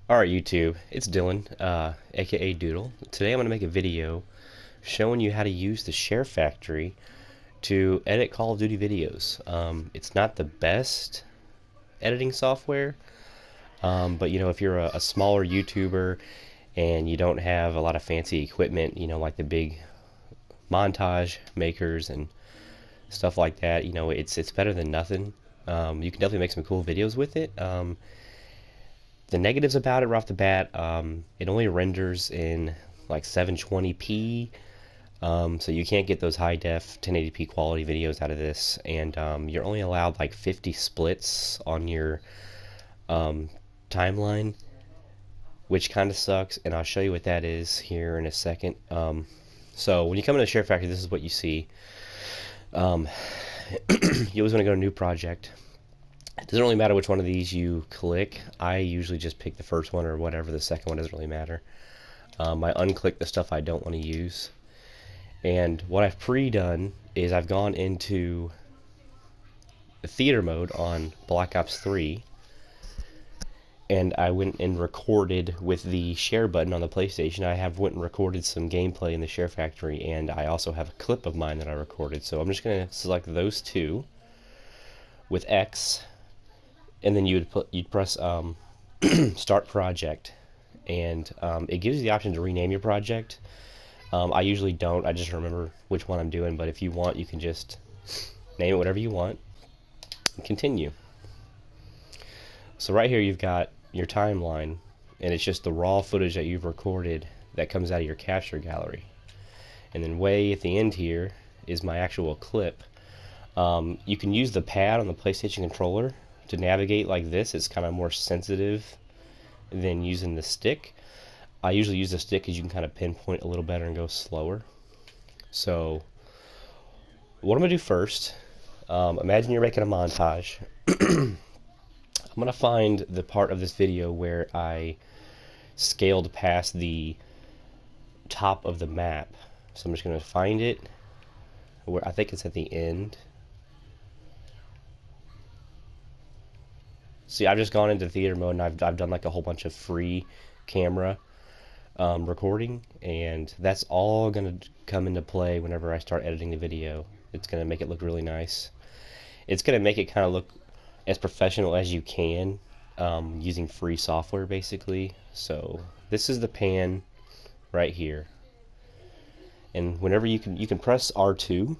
Alright YouTube, it's Dylan, aka Doodle. Today I'm going to make a video showing you how to use the ShareFactory to edit Call of Duty videos. It's not the best editing software, but you know, if you're a smaller YouTuber and you don't have a lot of fancy equipment, you know, like the big montage makers and stuff like that, you know, it's better than nothing. You can definitely make some cool videos with it. The negatives about it right off the bat, it only renders in like 720p, so you can't get those high def 1080p quality videos out of this, and you're only allowed like 50 splits on your timeline, which kind of sucks, and I'll show you what that is here in a second. So when you come into ShareFactory, this is what you see. You always want to go to New Project. It doesn't really matter which one of these you click. I usually just pick the first one or whatever. The second one doesn't really matter. I unclick the stuff I don't want to use. And what I've pre-done is I've gone into the theater mode on Black Ops 3, and I went and recorded with the share button on the PlayStation. I went and recorded some gameplay in the ShareFactory, and I also have a clip of mine that I recorded. So I'm just going to select those two with X, and then you'd press start project, and it gives you the option to rename your project. I usually don't. I just remember which one I'm doing, but if you want, you can just name it whatever you want and continue. So right here you've got your timeline, and it's just the raw footage that you've recorded that comes out of your capture gallery. And then way at the end here is my actual clip. You can use the pad on the PlayStation controller to navigate like this. It's kind of more sensitive than using the stick. I usually use the stick because you can kind of pinpoint a little better and go slower. So what I'm going to do first, imagine you're making a montage. I'm going to find the part of this video where I scaled past the top of the map. So I'm just going to find it, where I think it's at the end. See, I've just gone into theater mode, and I've done like a whole bunch of free camera recording, and that's all going to come into play whenever I start editing the video. It's going to make it look really nice. It's going to make it kind of look as professional as you can, using free software basically. So this is the pan right here, and whenever you can press R2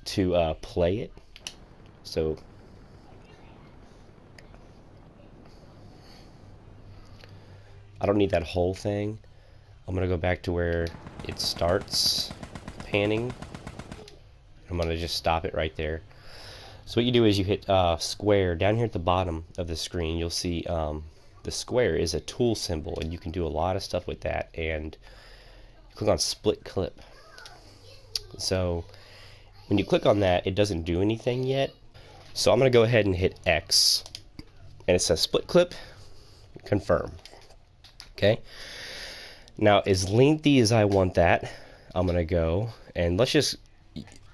to play it. So I don't need that whole thing. I'm going to go back to where it starts panning. I'm going to just stop it right there. So what you do is you hit square. Down here at the bottom of the screen, you'll see the square is a tool symbol, and you can do a lot of stuff with that. And you click on split clip. So when you click on that, it doesn't do anything yet. So I'm going to go ahead and hit X, and it says split clip, confirm. Okay, now as lengthy as I want that, I'm gonna go and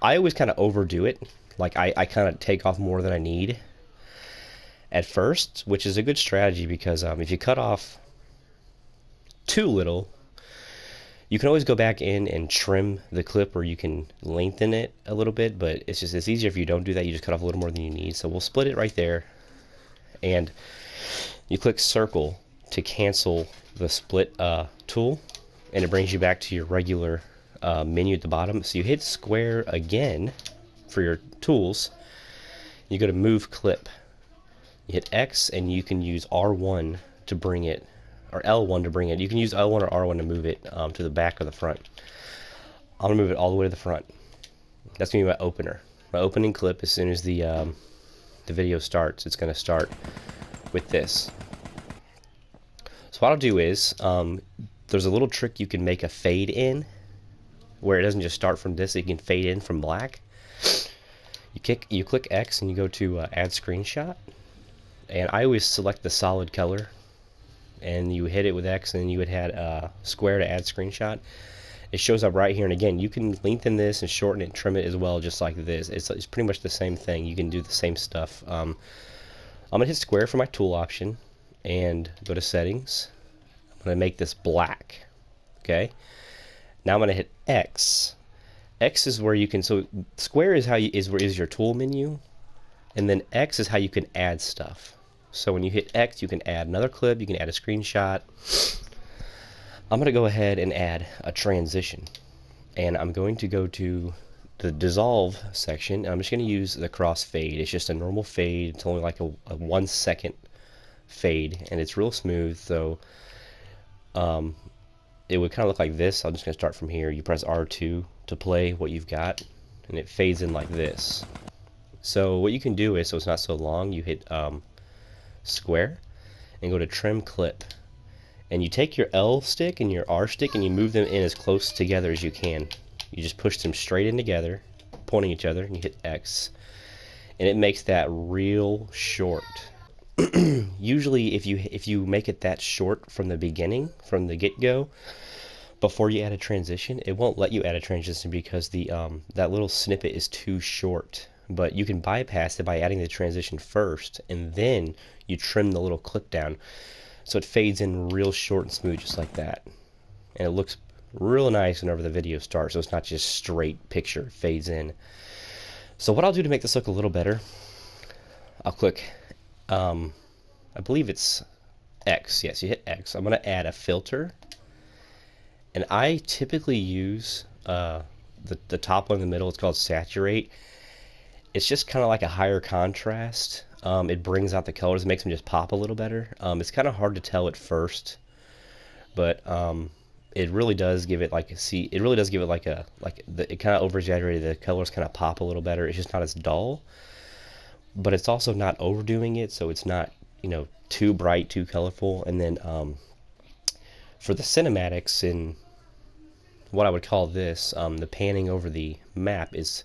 I always kind of overdo it. Like I kind of take off more than I need at first, which is a good strategy, because if you cut off too little, you can always go back in and trim the clip, or you can lengthen it a little bit, but it's easier if you don't do that. You just cut off a little more than you need. So we'll split it right there, and you click circle to cancel the split tool, and it brings you back to your regular menu at the bottom. So you hit square again for your tools. You go to move clip. You hit X, and you can use R1 to bring it, or L1 to bring it. You can use L1 or R1 to move it to the back or the front. I'm gonna move it all the way to the front. That's gonna be my opener. My opening clip. As soon as the video starts, it's gonna start with this. So what I'll do is, there's a little trick you can make a fade in, where it doesn't just start from this, it can fade in from black. You click X, and you go to add screenshot, and I always select the solid color, and you hit it with X, and then you would add square to add screenshot. It shows up right here, and again, you can lengthen this and shorten it and trim it as well, just like this. It's pretty much the same thing. You can do the same stuff. I'm gonna hit square for my tool option, and go to settings. I'm going to make this black. Okay. Now I'm going to hit X. X is where you can, so square is how you, is your tool menu, and then X is how you can add stuff. So when you hit X, you can add another clip, you can add a screenshot. I'm going to go ahead and add a transition, and I'm going to go to the dissolve section, and I'm just going to use the crossfade. It's just a normal fade. It's only like a 1 second fade, and it's real smooth. So it would kind of look like this. I'm just going to start from here. You press R2 to play what you've got, and it fades in like this. So what you can do is, so it's not so long, you hit square and go to trim clip, and you take your L stick and your R stick and you move them in as close together as you can. You just push them straight in together, pointing each other, and you hit X, and it makes that real short. Usually if you make it that short from the beginning, from the get-go, before you add a transition, it won't let you add a transition because the that little snippet is too short. But you can bypass it by adding the transition first, and then you trim the little clip down so it fades in real short and smooth, just like that. And it looks real nice whenever the video starts, so it's not just straight picture, it fades in. So what I'll do to make this look a little better, I'll click I believe it's X. Yes, you hit X. I'm going to add a filter, and I typically use the top one in the middle. It's called saturate. It's just kind of like a higher contrast. It brings out the colors, makes them just pop a little better. It's kind of hard to tell at first, but it really does give it like it really does give it like it kind of over exaggerated. The colors kind of pop a little better. It's just not as dull, but it's also not overdoing it, so it's not, you know, too bright, too colorful. And then for the cinematics, in what I would call this, the panning over the map, it's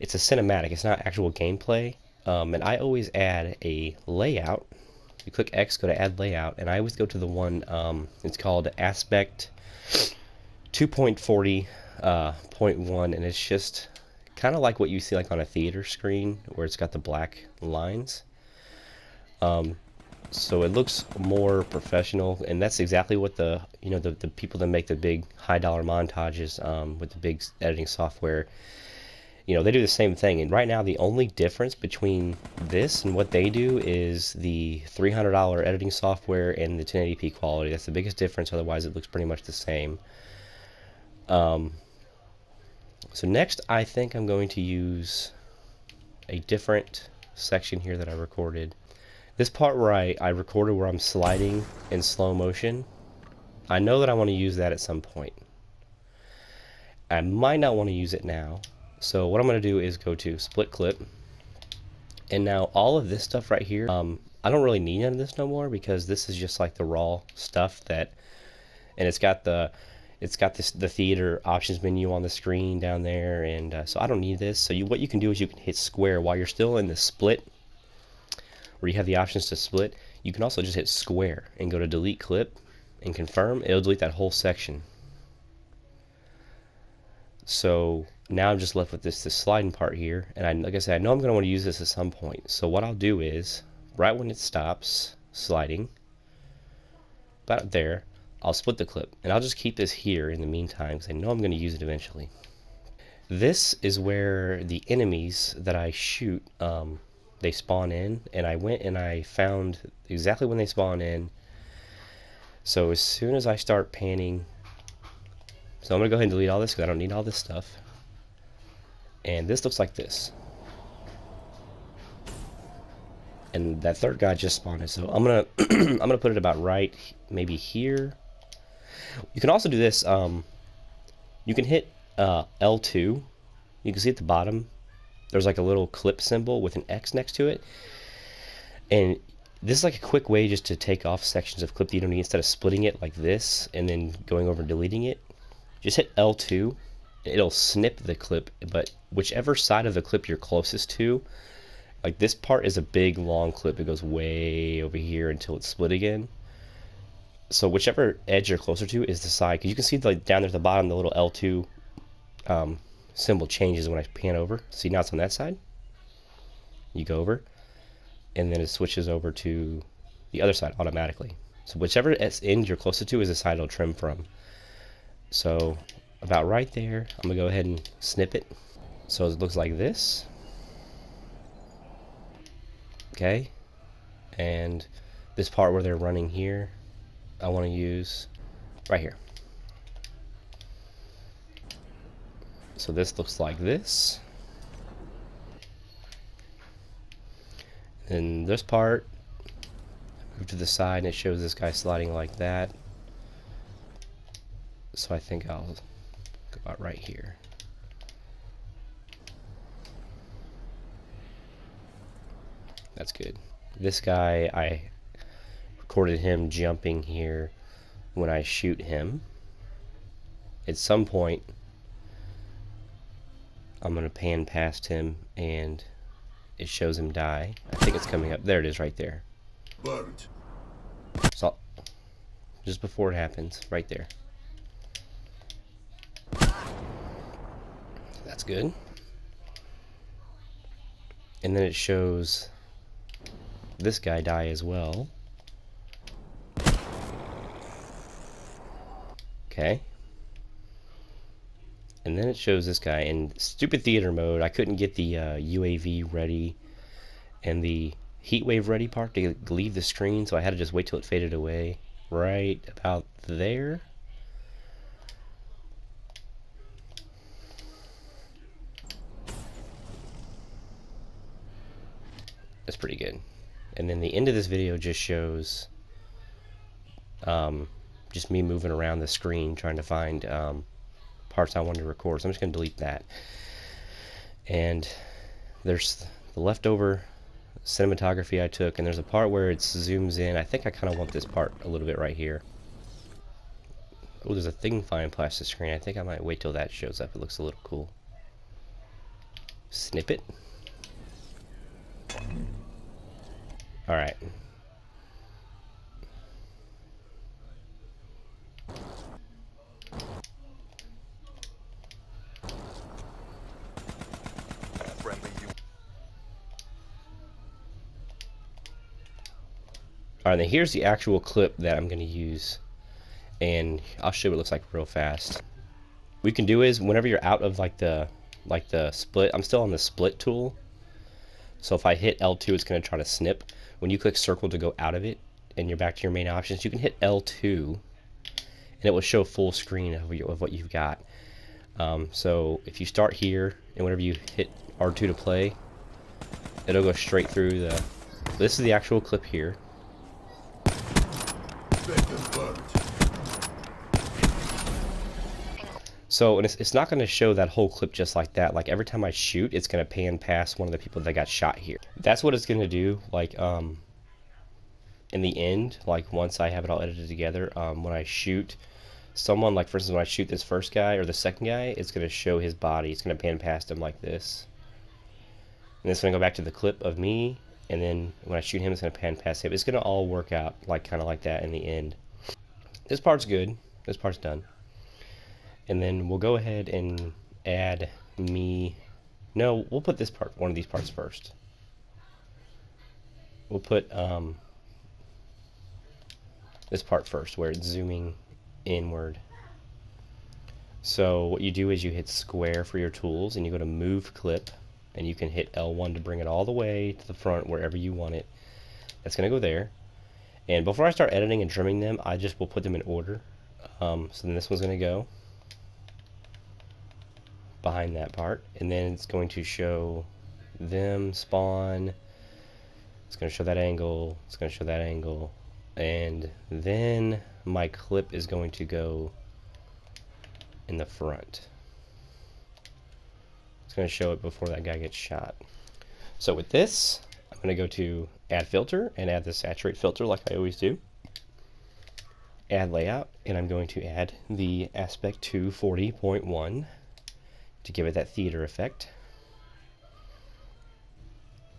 a cinematic. It's not actual gameplay. And I always add a layout. You click X, go to add layout, and I always go to the one, it's called aspect 2.40.1, and it's just kind of like what you see like on a theater screen where it's got the black lines. So it looks more professional, and that's exactly what the people that make the big high-dollar montages with the big editing software, they do the same thing. And right now the only difference between this and what they do is the $300 editing software and the 1080p quality. That's the biggest difference. Otherwise it looks pretty much the same. So next I think I'm going to use a different section here that I recorded. This part where I recorded where I'm sliding in slow motion, I know that I want to use that at some point. I might not want to use it now. So what I'm going to do is go to split clip, and now all of this stuff right here, I don't really need none of this no more, because this is just like the raw stuff that, and it's got the theater options menu on the screen down there, and so I don't need this. So what you can do is you can hit square while you're still in the split, where you have the options to split. You can also just hit square and go to delete clip and confirm. It'll delete that whole section. So now I'm just left with this sliding part here, and like I said, I know I'm going to want to use this at some point. So what I'll do is, right when it stops sliding, about there, I'll split the clip, and I'll just keep this here in the meantime, because I know I'm going to use it eventually. This is where the enemies that I shoot, they spawn in, and I went and I found exactly when they spawn in. So as soon as I start panning, so I'm going to go ahead and delete all this because I don't need all this stuff. And this looks like this. And that third guy just spawned in. So I'm gonna I'm gonna put it about right, maybe here. You can also do this. You can hit L2. You can see at the bottom there's like a little clip symbol with an X next to it. And this is like a quick way just to take off sections of clip that you don't need, instead of splitting it like this and then going over and deleting it. Just hit L2. It'll snip the clip, but whichever side of the clip you're closest to, like this part is a big long clip. It goes way over here until it's split again. So whichever edge you're closer to is the side, because you can see like down there at the bottom the little L2 symbol changes when I pan over. See, now it's on that side. You go over, and then it switches over to the other side automatically. So whichever end you're closest to is the side it'll trim from. So about right there, I'm gonna go ahead and snip it. So it looks like this. Okay. And this part where they're running here, I want to use right here. So this looks like this. And this part, move to the side and it shows this guy sliding like that. So I think I'll go about right here. That's good. This guy, I recorded him jumping here when I shoot him. At some point, I'm going to pan past him and it shows him die. I think it's coming up. There it is right there. Burnt. So, just before it happens, right there. That's good. And then it shows this guy die as well. Okay. And then it shows this guy in stupid theater mode. I couldn't get the UAV ready and the heat wave ready part to leave the screen, so I had to just wait till it faded away. Right about there. That's pretty good. And then the end of this video just shows just me moving around the screen trying to find parts I wanted to record. So I'm just going to delete that. And there's the leftover cinematography I took, and there's a part where it zooms in. I think I kind of want this part a little bit right here. Oh, there's a thing flying past the screen. I think I might wait till that shows up. It looks a little cool. Snip it. Alright. Alright, now here's the actual clip that I'm going to use, and I'll show you what it looks like real fast. What you can do is, whenever you're out of like the split, I'm still on the split tool, so if I hit L2 it's going to try to snip. When you click circle to go out of it and you're back to your main options, you can hit L2 and it will show full screen of what you've got. So if you start here and whenever you hit R2 to play, it'll go straight through the... This is the actual clip here. So and it's not going to show that whole clip just like that. Like every time I shoot, it's going to pan past one of the people that got shot here. That's what it's going to do. Like in the end, like once I have it all edited together, when I shoot someone, like for instance, when I shoot this first guy or the second guy, it's going to show his body. It's going to pan past him like this. And it's going to go back to the clip of me, and then when I shoot him, it's going to pan past him. It's going to all work out like kind of like that in the end. This part's good. This part's done. And then we'll go ahead and add me. No, we'll put this part, one of these parts first. We'll put this part first, where it's zooming inward. So what you do is you hit square for your tools, and you go to move clip, and you can hit L1 to bring it all the way to the front wherever you want it. That's going to go there. And before I start editing and trimming them, I just will put them in order. So then this one's going to go behind that part, and then it's going to show them spawn. It's going to show that angle. It's going to show that angle. And then my clip is going to go in the front. It's going to show it before that guy gets shot. So with this, I'm going to go to add filter and add the saturate filter like I always do. Add layout, and I'm going to add the aspect to 40.1 to give it that theater effect.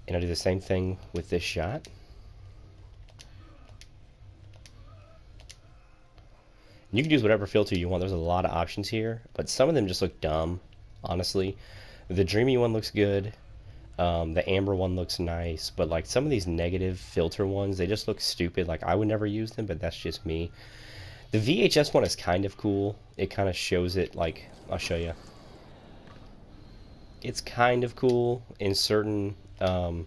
And I'll do the same thing with this shot. And you can use whatever filter you want. There's a lot of options here, but some of them just look dumb, honestly. The dreamy one looks good. The amber one looks nice, but like some of these negative filter ones, they just look stupid. Like I would never use them, but that's just me. The VHS one is kind of cool. It kind of shows it, like, I'll show you. It's kind of cool in certain, you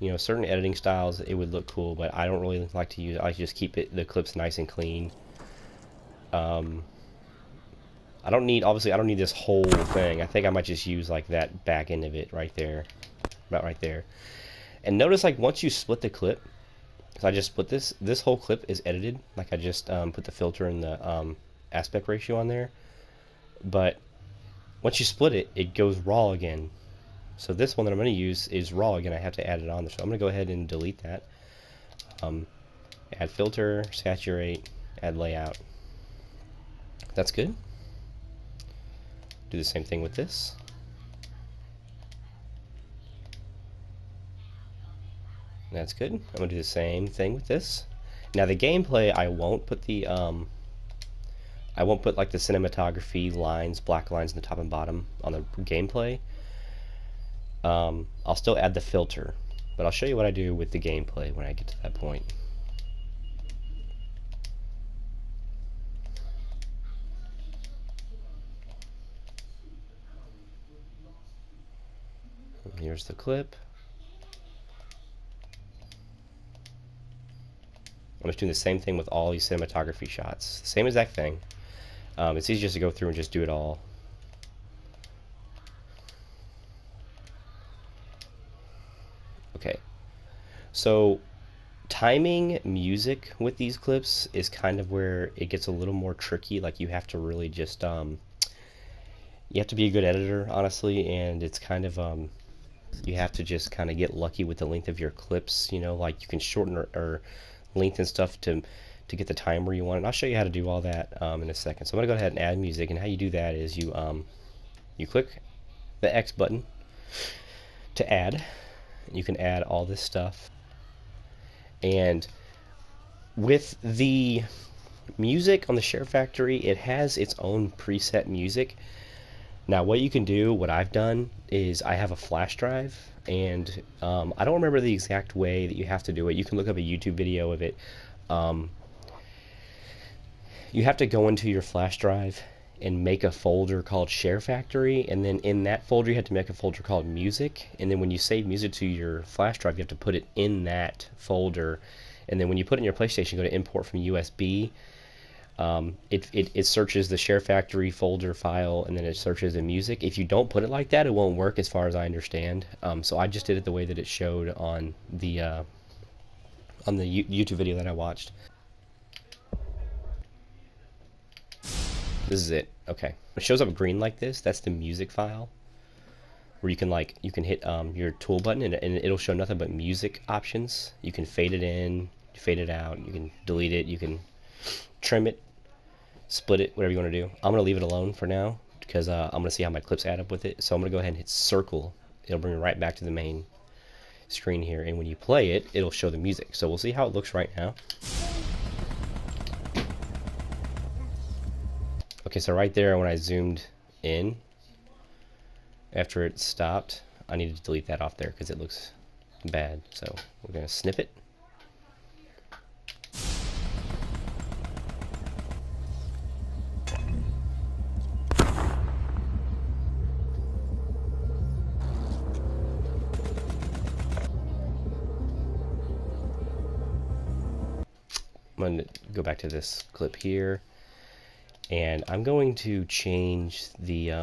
know, certain editing styles. It would look cool, but I don't really like to use it. I just keep the clips nice and clean. I don't need, obviously, I don't need this whole thing. I think I might just use like that back end of it right there, about right there. And notice, like, once you split the clip, because I just split this whole clip is edited. Like I just put the filter and the aspect ratio on there. But once you split it, it goes raw again. So this one that I'm going to use is raw again. I have to add it on there. So I'm going to go ahead and delete that. Add filter, saturate, add layout. That's good. Do the same thing with this. That's good. I'm going to do the same thing with this. Now the gameplay, I won't put the I won't put like the cinematography lines, black lines in the top and bottom on the gameplay. I'll still add the filter, but I'll show you what I do with the gameplay when I get to that point. Here's the clip. I'm just doing the same thing with all these cinematography shots. Same exact thing. It's easy just to go through and just do it all. Okay. So timing music with these clips is kind of where it gets a little more tricky. Like you have to really just you have to be a good editor, honestly, and it's kind of you have to just kind of get lucky with the length of your clips. You know, like you can shorten or lengthen stuff to get the time where you want it. And I'll show you how to do all that in a second. So I'm gonna go ahead and add music, and how you do that is you you click the X button to add. You can add all this stuff, and with the music on the ShareFactory, it has its own preset music. Now what you can do, what I've done, is I have a flash drive, and I don't remember the exact way that you have to do it. You can look up a YouTube video of it. You have to go into your flash drive and make a folder called ShareFactory, and then in that folder you have to make a folder called music, and then when you save music to your flash drive you have to put it in that folder, and then when you put it in your PlayStation, go to import from USB. It searches the ShareFactory folder file, and then it searches the music. If you don't put it like that, it won't work as far as I understand. So I just did it the way that it showed on the YouTube video that I watched. This is it. Okay. It shows up green like this. That's the music file, where you can hit your tool button, and it'll show nothing but music options. You can fade it in, fade it out, you can delete it, you can trim it, split it, whatever you want to do. I'm going to leave it alone for now because I'm going to see how my clips add up with it. So I'm going to go ahead and hit circle. It'll bring me right back to the main screen here, and when you play it, it'll show the music. So we'll see how it looks right now. Okay, so right there when I zoomed in, after it stopped, I need to delete that off there because it looks bad. So we're going to snip it. I'm going to go back to this clip here, and I'm going to change the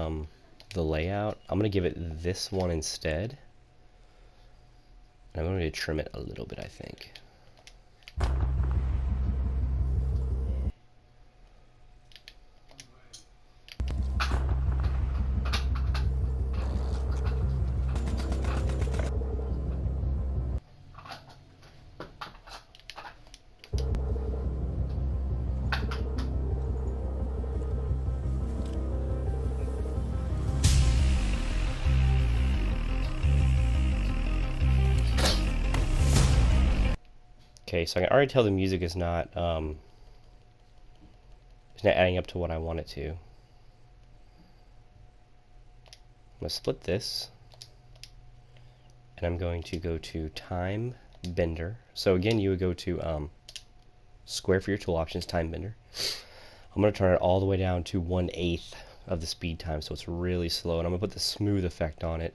layout. I'm going to give it this one instead. I'm going to trim it a little bit, I think. Okay, so I can already tell the music is not adding up to what I want it to. I'm gonna split this. and I'm going to go to time bender. So again, you would go to square for your tool options, time bender. I'm going to turn it all the way down to 1/8 of the speed time, so it's really slow, and I'm going to put the smooth effect on it.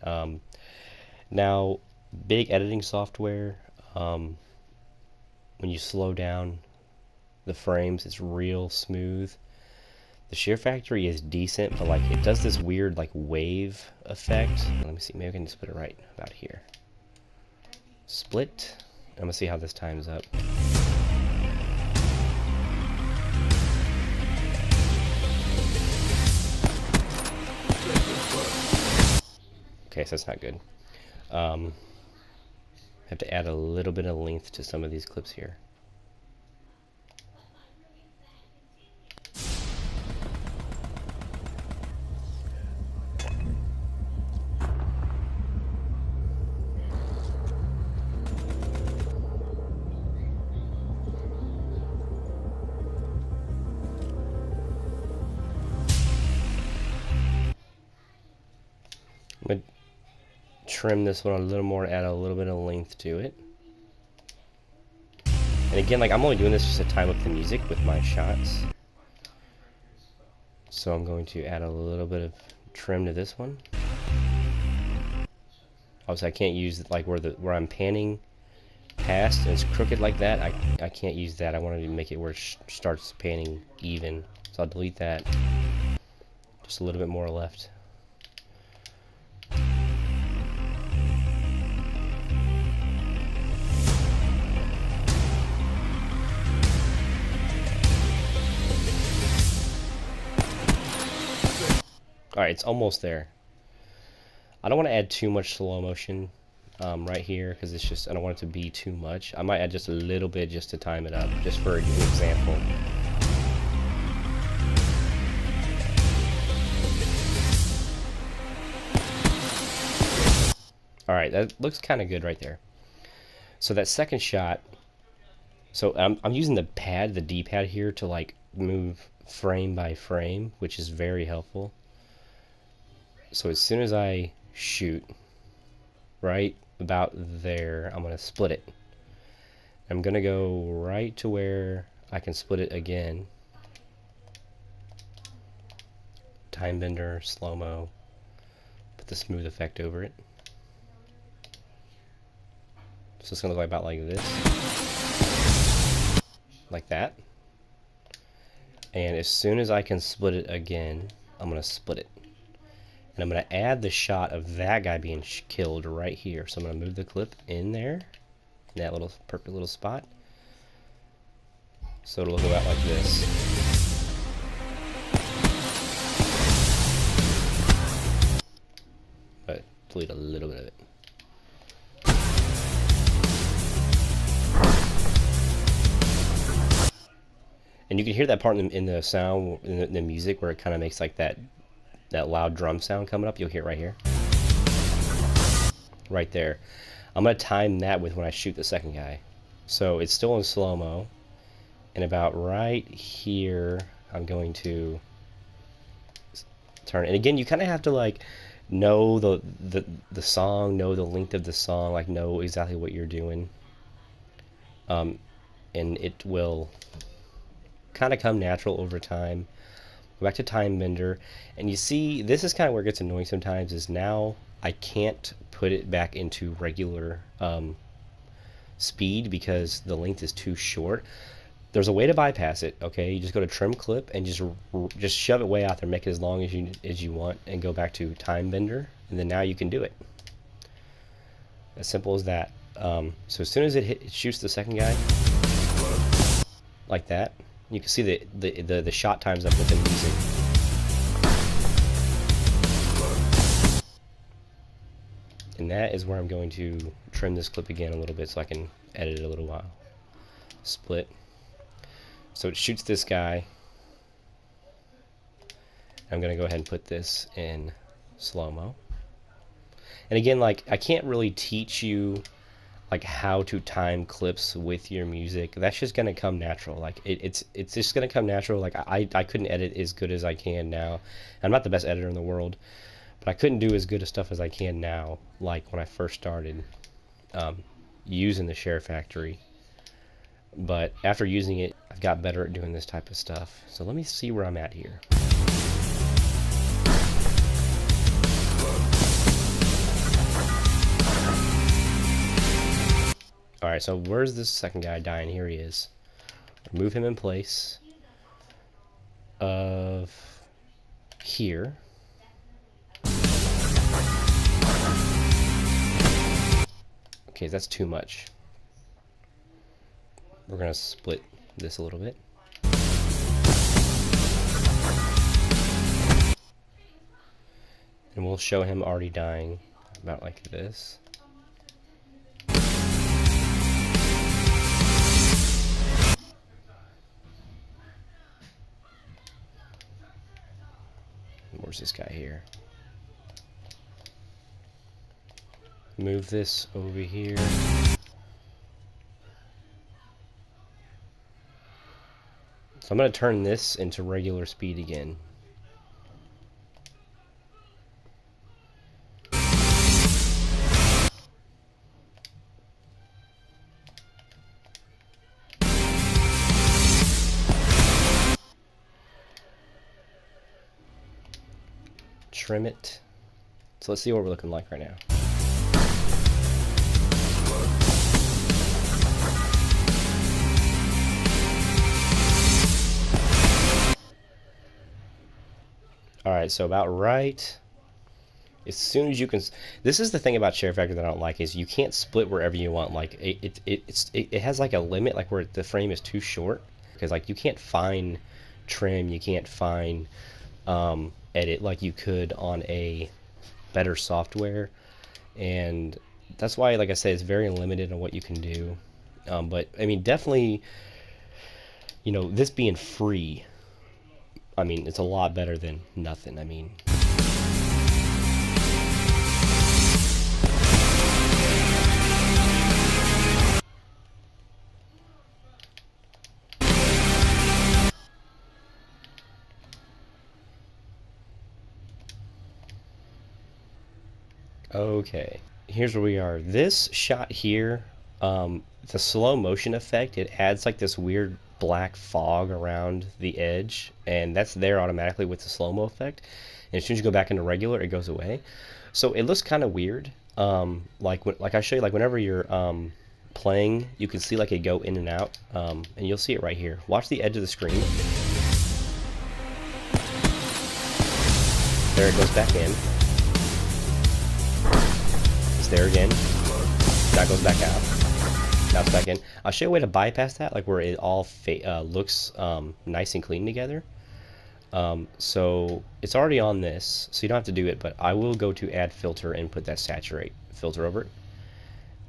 Now, big editing software, when you slow down the frames, it's real smooth. The ShareFactory is decent, but like it does this weird like wave effect. Let me see, maybe I can just put it right about here. Split. I'm gonna see how this times up. Okay, so that's not good. Have to add a little bit of length to some of these clips here. I'm going to trim this one a little more, add a little bit of length to it. And again, like I'm only doing this just to time up the music with my shots. So I'm going to add a little bit of trim to this one. Obviously I can't use like where I'm panning past and it's crooked like that. I can't use that. I wanted to make it where it starts panning even. So I'll delete that. Just a little bit more left. Alright, it's almost there. I don't want to add too much slow motion right here because it's just, I don't want it to be too much. I might add just a little bit just to time it up, just for an example. Alright, that looks kind of good right there. So that second shot, so I'm using the pad, the D-pad here to like move frame by frame, which is very helpful. So as soon as I shoot right about there, I'm going to split it. I'm going to go right to where I can split it again. Time bender, slow-mo, put the smooth effect over it. So it's going to look about like this. Like that. And as soon as I can split it again, I'm going to split it. And I'm going to add the shot of that guy being killed right here. So I'm going to move the clip in there, in that little perfect little spot. So it'll look about like this. But delete a little bit of it. And you can hear that part in the sound, in the music, where it kind of makes like that loud drum sound coming up. You'll hear it right here. Right there. I'm going to time that with when I shoot the second guy. So it's still in slow-mo. And about right here, I'm going to turn it. And again, you kind of have to like know the song, know the length of the song, like know exactly what you're doing. And it will kind of come natural over time. Go back to time bender, and you see this is kind of where it gets annoying sometimes, is now I can't put it back into regular speed because the length is too short. There's a way to bypass it. Okay, you just go to trim clip and just shove it way out there, make it as long as you want, and go back to time bender, and then now you can do it. As simple as that. So as soon as it shoots the second guy like that, you can see the shot times up with the music. And that is where I'm going to trim this clip again a little bit so I can edit it a little while. Split. So it shoots this guy. I'm going to go ahead and put this in slow-mo. And again, like I can't really teach you like how to time clips with your music. That's just gonna come natural. Like it's just gonna come natural. Like I couldn't edit as good as I can now. I'm not the best editor in the world, But I couldn't do as good of stuff as I can now, like when I first started using the ShareFactory. But after using it, I've got better at doing this type of stuff. So let me see where I'm at here. Alright, so where's this second guy dying? Here he is. Move him in place of here. Okay, that's too much. We're going to split this a little bit. And we'll show him already dying about like this. Where's this guy here? Move this over here. So I'm going to turn this into regular speed again. Trim it. So let's see what we're looking like right now. Alright, so about right. As soon as you can, this is the thing about ShareFactory that I don't like, is you can't split wherever you want. Like it has like a limit, like where the frame is too short, because like you can't find trim, you can't find edit like you could on a better software, and that's why, like I said, it's very limited on what you can do. But I mean, definitely, you know, this being free, I mean, it's a lot better than nothing. I mean, okay, here's where we are. This shot here, the slow motion effect, it adds like this weird black fog around the edge, and that's there automatically with the slow-mo effect. And as soon as you go back into regular, it goes away. So it looks kind of weird. Like I show you, like whenever you're playing, you can see like it go in and out, and you'll see it right here. Watch the edge of the screen. There it goes back in. It's there again. That goes back out. Now it's back in. I'll show you a way to bypass that, like where it all looks nice and clean together. So it's already on this, so you don't have to do it, but I will go to add filter and put that saturate filter over it.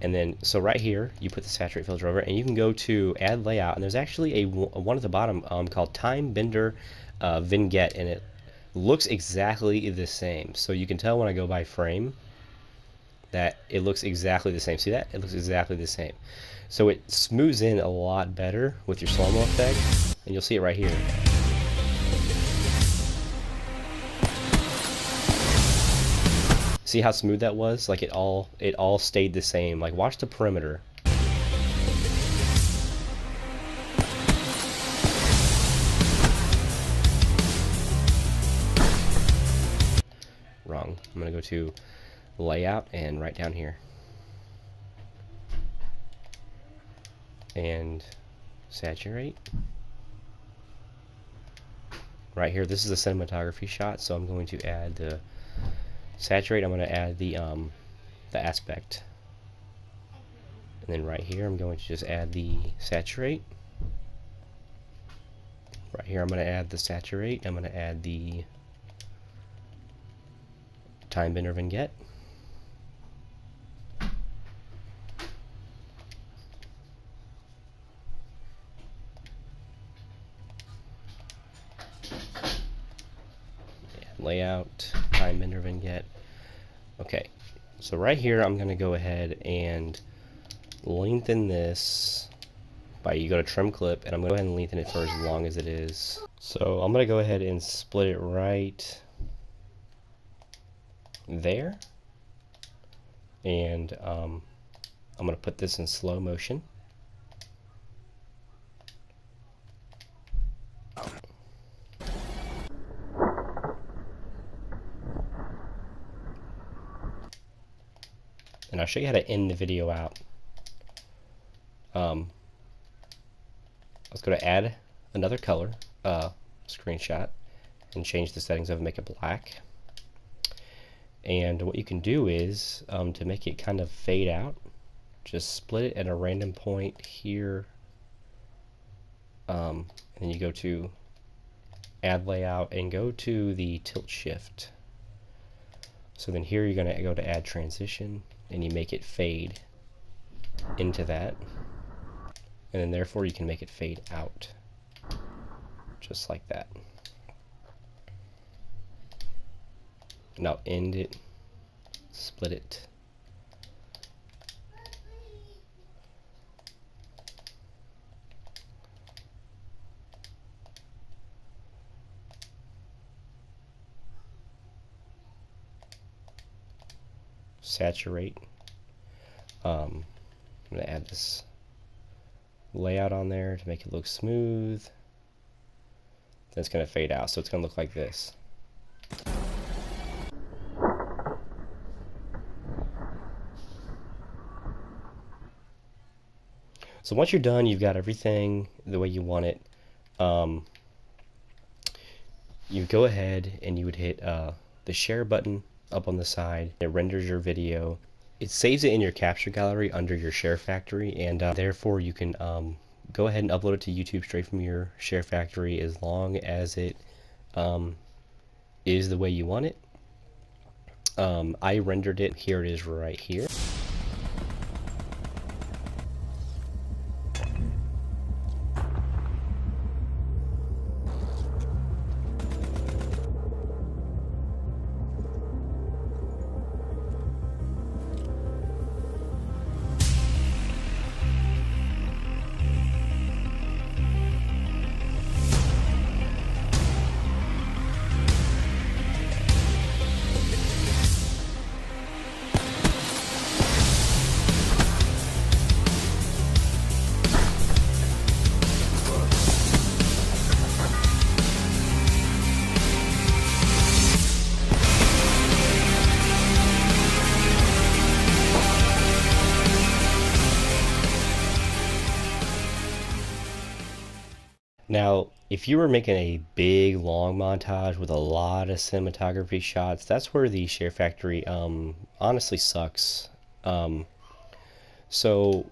And then, so right here, you put the saturate filter over it, and you can go to add layout, and there's actually a one at the bottom called time bender vignette, and it looks exactly the same. So you can tell when I go by frame that it looks exactly the same. See that? It looks exactly the same. So it smooths in a lot better with your slow-mo effect, and you'll see it right here. See how smooth that was? Like it all stayed the same. Like watch the perimeter. Wrong. I'm gonna go to layout and right down here. And saturate. Right here, this is a cinematography shot, so I'm going to add the saturate. I'm going to add the aspect, and then right here I'm going to just add the saturate. Right here I'm going to add the saturate. I'm going to add the time bender vignette. Layout, time bender vignette. Okay, so right here I'm going to go ahead and lengthen this by, you go to trim clip, and I'm going to go ahead and lengthen it for as long as it is. So I'm going to go ahead and split it right there, and I'm going to put this in slow motion. And I'll show you how to end the video out. Let's go to add another color screenshot and change the settings of it, make it black. And what you can do is to make it kind of fade out, just split it at a random point here, and then you go to add layout and go to the tilt shift. So then here you're going to go to add transition and you make it fade into that, and then therefore you can make it fade out just like that. Now end it, split it, saturate. I'm going to add this layout on there to make it look smooth. Then it's going to fade out, so it's going to look like this. So once you're done, you've got everything the way you want it. You go ahead and you would hit the share button up on the side. It renders your video. It saves it in your capture gallery under your ShareFactory, and therefore you can go ahead and upload it to YouTube straight from your ShareFactory as long as it is the way you want it. I rendered it. Here it is right here. Now, if you were making a big, long montage with a lot of cinematography shots, that's where the ShareFactory honestly sucks. So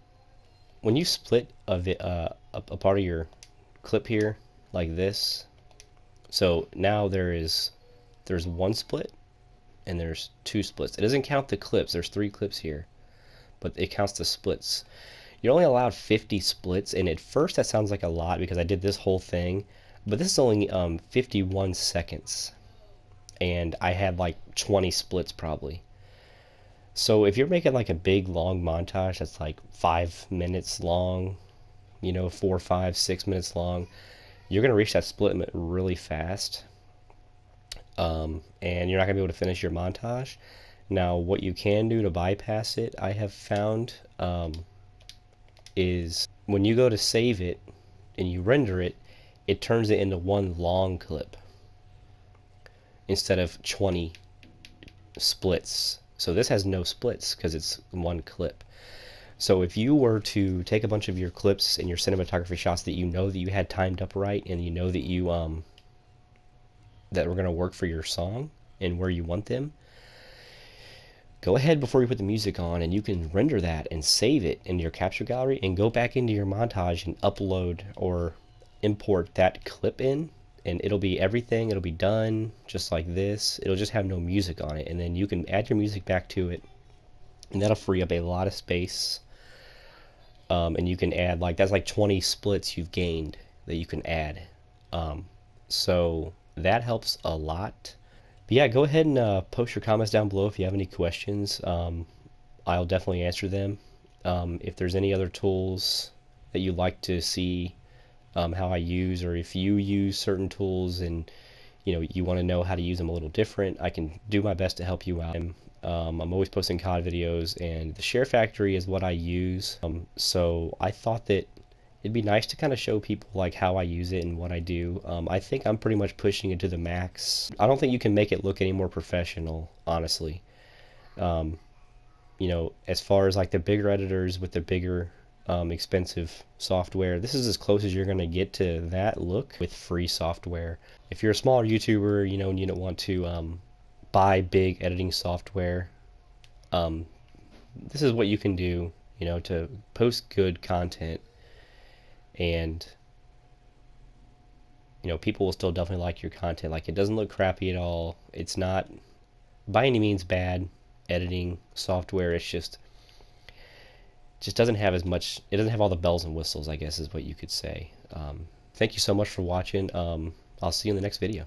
when you split a part of your clip here, like this, so now there's one split and there's two splits. It doesn't count the clips. There's 3 clips here, but it counts the splits. You're only allowed 50 splits, and at first that sounds like a lot because I did this whole thing, but this is only 51 seconds, and I had like 20 splits probably. So if you're making like a big long montage that's like 5 minutes long, you know, 4, 5, 6 minutes long, you're gonna reach that split limit really fast, and you're not gonna be able to finish your montage. Now, what you can do to bypass it, I have found, is when you go to save it and you render it, it turns it into one long clip instead of 20 splits. So this has no splits because it's one clip. So if you were to take a bunch of your clips and your cinematography shots that you know that you had timed up right, and you know that you that were going to work for your song and where you want them, go ahead before you put the music on and you can render that and save it in your capture gallery and go back into your montage and upload or import that clip in, and it'll be everything. It'll be done just like this. It'll just have no music on it, and then you can add your music back to it, and that'll free up a lot of space. And you can add, like, that's like 20 splits you've gained that you can add. So that helps a lot. But yeah, go ahead and post your comments down below if you have any questions. I'll definitely answer them. If there's any other tools that you'd like to see how I use, or if you use certain tools and you want to know how to use them a little different, I can do my best to help you out. I'm always posting COD videos, and the ShareFactory is what I use. So I thought that it'd be nice to kind of show people like how I use it and what I do. I think I'm pretty much pushing it to the max. I don't think you can make it look any more professional, honestly. As far as like the bigger editors with the bigger expensive software, this is as close as you're going to get to that look with free software. If you're a smaller YouTuber, and you don't want to buy big editing software, this is what you can do, to post good content, and people will still definitely like your content. Like, it doesn't look crappy at all. It's not by any means bad editing software. It's just doesn't have as much, it doesn't have all the bells and whistles, I guess is what you could say. Thank you so much for watching. I'll see you in the next video.